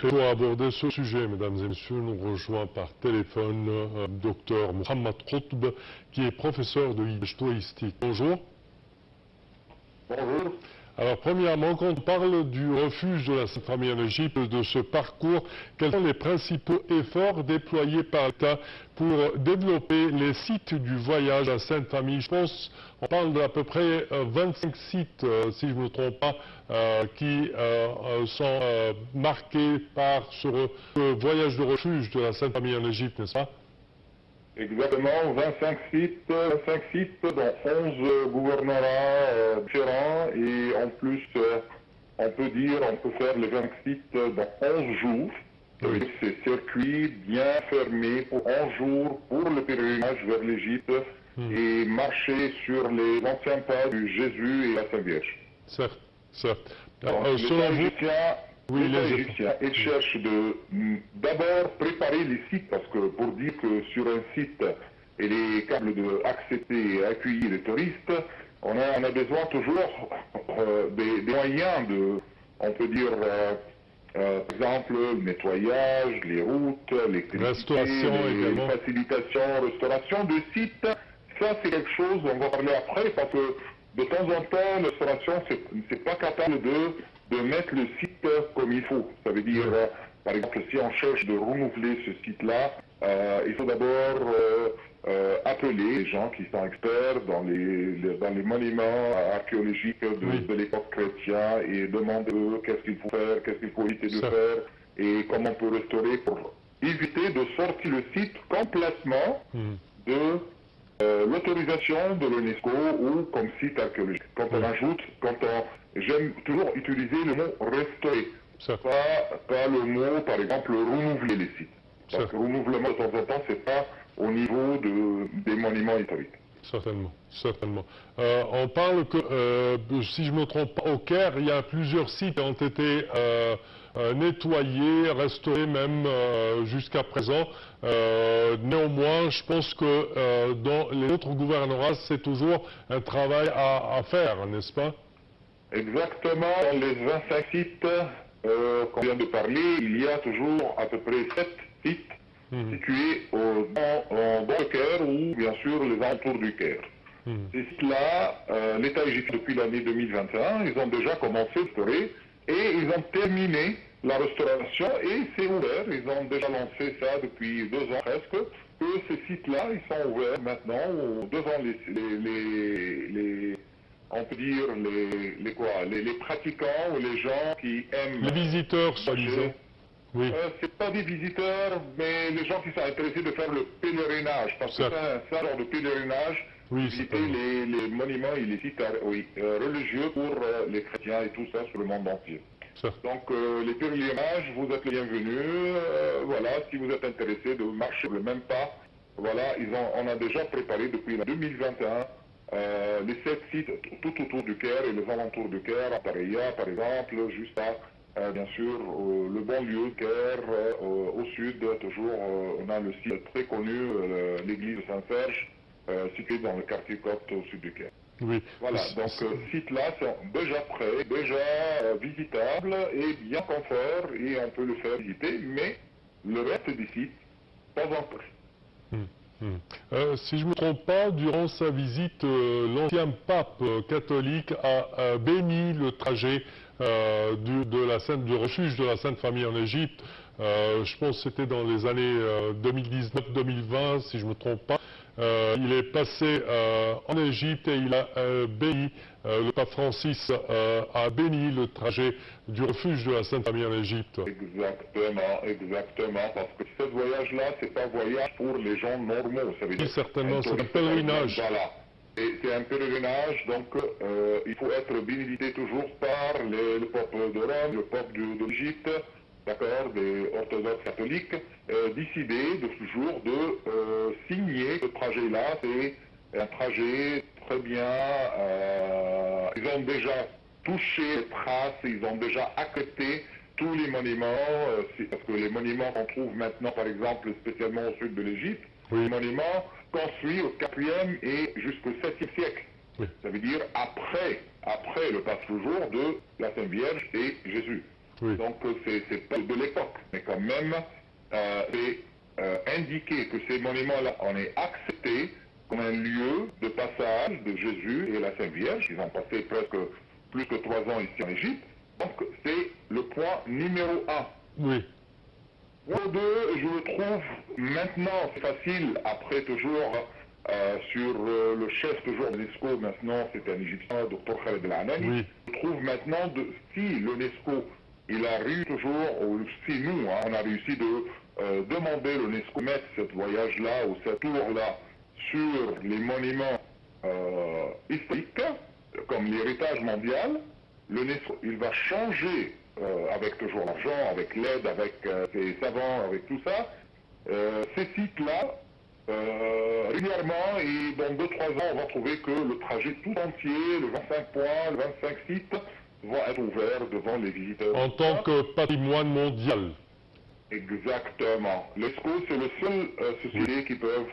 Pour aborder ce sujet, mesdames et messieurs, nous rejoint par téléphone Dr Mohamed Khoutb, qui est professeur de touristique. Bonjour. Bonjour. Alors, premièrement, quand on parle du refuge de la Sainte Famille en Égypte, de ce parcours, quels sont les principaux efforts déployés par l'État pour développer les sites du voyage à la Sainte Famille? Je pense, on parle d'à peu près 25 sites, si je ne me trompe pas, qui sont marqués par ce voyage de refuge de la Sainte Famille en Égypte, n'est-ce pas? Exactement, 25 sites dans 11 gouvernorats différents, et en plus, on peut faire les 25 sites dans 11 jours. Oui. C'est circuit bien fermé pour 11 jours pour le pèlerinage vers l'Égypte et marcher sur les anciens pas de Jésus et la Sainte Vierge. Certes, certes. L'État égyptien, il cherche d'abord préparer les sites, parce que pour dire que sur un site, il est capable d'accepter et accueillir les touristes, on a besoin toujours des moyens on peut dire, par exemple, le nettoyage, les routes, l'électricité, les facilitations, restauration de sites. Ça, c'est quelque chose, on va parler après, parce que de temps en temps, la restauration, c'est pas capable de mettre le site comme il faut. Ça veut dire, par exemple, si on cherche de renouveler ce site-là, il faut d'abord appeler les gens qui sont experts dans les monuments archéologiques de l'époque chrétienne et demander qu'est-ce qu'il faut faire, qu'est-ce qu'il faut éviter de faire et comment on peut restaurer pour éviter de sortir le site complètement de l'autorisation de l'UNESCO ou comme site archéologique. J'aime toujours utiliser le mot restaurer, pas le mot, par exemple, renouveler les sites. Parce que renouvellement de temps en temps, c'est pas au niveau des monuments historiques. Certainement, certainement. On parle que, si je ne me trompe pas, au Caire, il y a plusieurs sites qui ont été nettoyés, restaurés même jusqu'à présent. Néanmoins, je pense que dans les autres gouvernorats, c'est toujours un travail à faire, n'est-ce pas? Exactement. Dans les 25 sites qu'on vient de parler, il y a toujours à peu près 7 sites situés dans le Caire ou bien sûr les alentours du Caire. Ces sites-là, l'État égyptien depuis l'année 2021, ils ont déjà commencé à restaurer et ils ont terminé la restauration et c'est ouvert. Ils ont déjà lancé ça depuis 2 ans presque. Que ces sites-là, ils sont ouverts maintenant devant on peut dire les pratiquants ou les gens qui aiment... Les visiteurs, soi-disant. Oui. C'est pas des visiteurs, mais les gens qui sont intéressés de faire le pèlerinage, parce que c'est un genre de pèlerinage, visiter les monuments et les sites religieux pour les chrétiens et tout ça sur le monde entier. Donc les pèlerinages, vous êtes les bienvenus, voilà, si vous êtes intéressés de marcher le même pas, voilà, on a déjà préparé depuis 2021 les 7 sites tout autour du Caire et les alentours du Caire, à Paria par exemple, juste à bien sûr, le bon lieu, Caire, au sud, toujours, on a le site très connu, l'église de Saint-Serge, située dans le quartier copte au sud du Caire. Oui. Voilà, donc ces sites-là sont déjà prêts, déjà visitables et bien confort, et on peut le faire visiter, mais le reste des sites, pas encore. Si je ne me trompe pas, durant sa visite, l'ancien pape catholique a béni le trajet du refuge de la Sainte Famille en Égypte. Je pense que c'était dans les années 2019-2020, si je ne me trompe pas. Il est passé en Égypte et il a béni, le pape Francis a béni le trajet du refuge de la Sainte Famille en Égypte. Exactement, parce que ce voyage-là, c'est pas un voyage pour les gens normaux. Ça veut dire certainement, c'est un pèlerinage. Voilà. Et c'est un pèlerinage, donc il faut être bénédicté toujours par le peuple de Rome, le peuple de l'Égypte, d'accord, des orthodoxes catholiques, décider de ce jour de signer ce trajet-là. C'est un trajet très bien, ils ont déjà touché les traces, ils ont déjà accepté tous les monuments, parce que les monuments qu'on trouve maintenant, par exemple, spécialement au sud de l'Égypte, les monuments construits au 4e et jusqu'au 7e siècle. Ça veut dire après le passe-jour de la Sainte Vierge et Jésus. Oui. Donc c'est pas de l'époque, mais quand même, c'est indiqué que ces monuments-là, on est acceptés comme un lieu de passage de Jésus et la Sainte Vierge. Ils ont passé presque plus que 3 ans ici en Égypte. Donc c'est le point numéro 1. Oui. Point 2, je le trouve maintenant, c'est facile, après toujours sur le chef toujours de l'UNESCO, maintenant c'est un Égyptien, Dr Khaled El Anani. Oui. Je trouve maintenant, si l'UNESCO, il a réussi toujours, ou si nous, on a réussi de demander l'UNESCO mettre ce voyage-là ou ce tour-là sur les monuments historiques, comme l'héritage mondial, l'UNESCO, il va changer, avec toujours l'argent, avec l'aide, avec ses savants, avec tout ça, ces sites-là, régulièrement, et dans 2-3 ans, on va trouver que le trajet tout entier, le 25 points, le 25 sites, vont être ouverts devant les visiteurs. En tant que patrimoine mondial. Exactement. L'UNESCO, c'est le seul société qui peuvent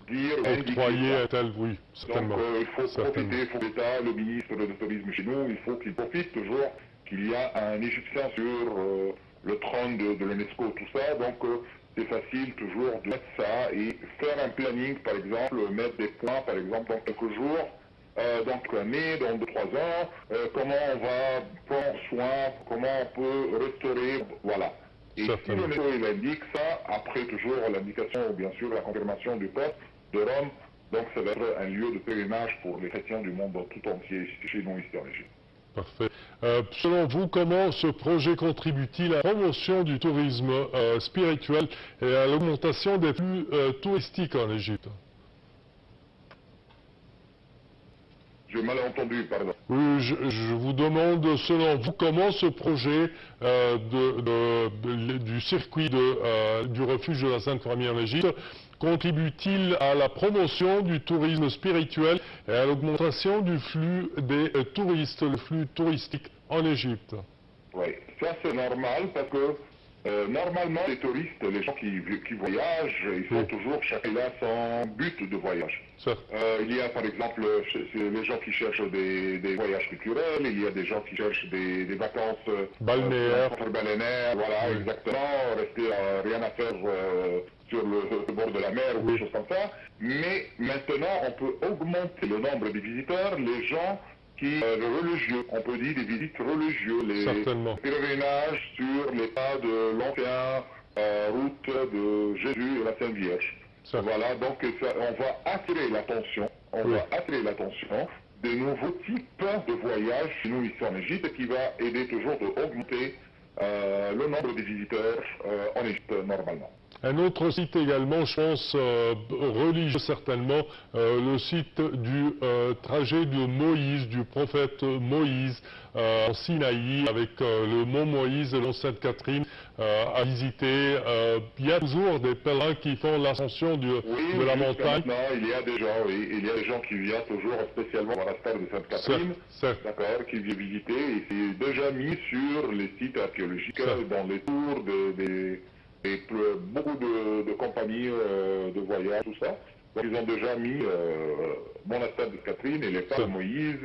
dire, octroyer à tel, oui, certainement. Donc il faut profiter, il faut que l'État, le ministre du tourisme chez nous, il faut qu'il profite toujours qu'il y a un Égyptien sur le trône de l'UNESCO, tout ça. Donc c'est facile toujours de mettre ça et faire un planning, par exemple, mettre des points, par exemple, dans quelques jours, dans l'année, dans 2-3 ans, comment on va prendre soin, comment on peut restaurer, voilà. Et si l'UNESCO il indique ça, après toujours l'indication ou bien sûr la confirmation du poste de Rome, donc ça va être un lieu de pèlerinage pour les chrétiens du monde tout entier, chez nous ici en Égypte. Parfait. Selon vous, comment ce projet contribue-t-il à la promotion du tourisme spirituel et à l'augmentation des flux touristiques en Égypte? J'ai mal entendu, pardon. Oui, je vous demande, selon vous, comment ce projet du circuit du refuge de la Sainte Famille en Égypte contribue-t-il à la promotion du tourisme spirituel et à l'augmentation du flux des touristes, le flux touristique en Égypte? Oui, ça c'est normal parce que normalement les touristes, les gens qui voyagent, ils font toujours chacun là son but de voyage. Il y a par exemple les gens qui cherchent des voyages culturels, il y a des gens qui cherchent des vacances balnéaires, voilà, exactement, rester rien à faire sur le bord de la mer ou des choses comme ça. Mais maintenant on peut augmenter le nombre de visiteurs, les gens religieux, on peut dire des visites religieuses, les pèlerinages sur les pas de l'ancienne route de Jésus et la Sainte Vierge. Voilà, donc on va attirer l'attention, des nouveaux types de voyages chez nous ici en Égypte qui va aider toujours à augmenter le nombre de visiteurs en Égypte normalement. Un autre site également, je pense, religieux certainement, le site du trajet de Moïse, du prophète Moïse en Sinaï, avec le mont Moïse et le mont Sainte-Catherine à visiter. Il y a toujours des pèlerins qui font l'ascension de la montagne. Il y a des gens, il y a des gens qui viennent toujours spécialement à la stade de Sainte-Catherine, d'accord, qui viennent visiter, et c'est déjà mis sur les sites archéologiques, dans les tours et beaucoup de compagnies de voyage, tout ça. Donc ils ont déjà mis monastère de Catherine et les pas de Moïse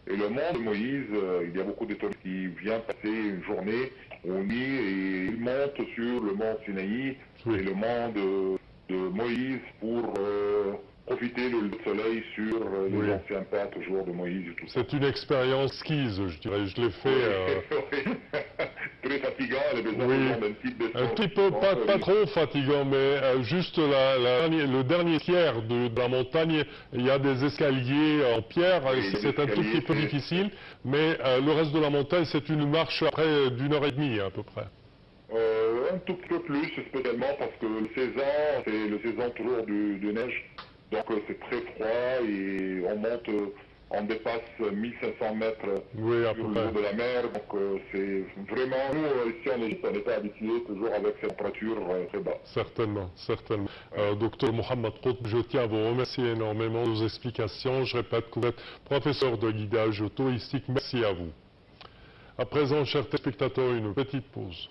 et le mont de Moïse. Il y a beaucoup de touristes qui viennent passer une journée au nid et ils montent sur le mont Sinaï et le mont de Moïse pour profiter du soleil sur les anciens pas toujours de Moïse et tout ça. C'est une expérience exquise, je dirais. Je l'ai fait. Très fatigant, elle a besoin d'un type de un petit peu, pas trop fatigant, mais juste le dernier tiers de la montagne, il y a des escaliers en pierre, c'est un tout petit peu difficile, mais le reste de la montagne, c'est une marche après d'1h30 à peu près. Un tout petit peu plus, spécialement parce que c'est le saison toujours de neige, donc c'est très froid et on dépasse 1500 mètres sur le niveau de la mer, donc c'est vraiment, nous ici en Égypte, on n'est pas habitués toujours avec cette température très basse. Certainement, certainement. Docteur Mohamed Qutb, je tiens à vous remercier énormément de vos explications. Je répète que vous êtes professeur de guidage touristique. Merci à vous. À présent, chers téléspectateurs, une petite pause.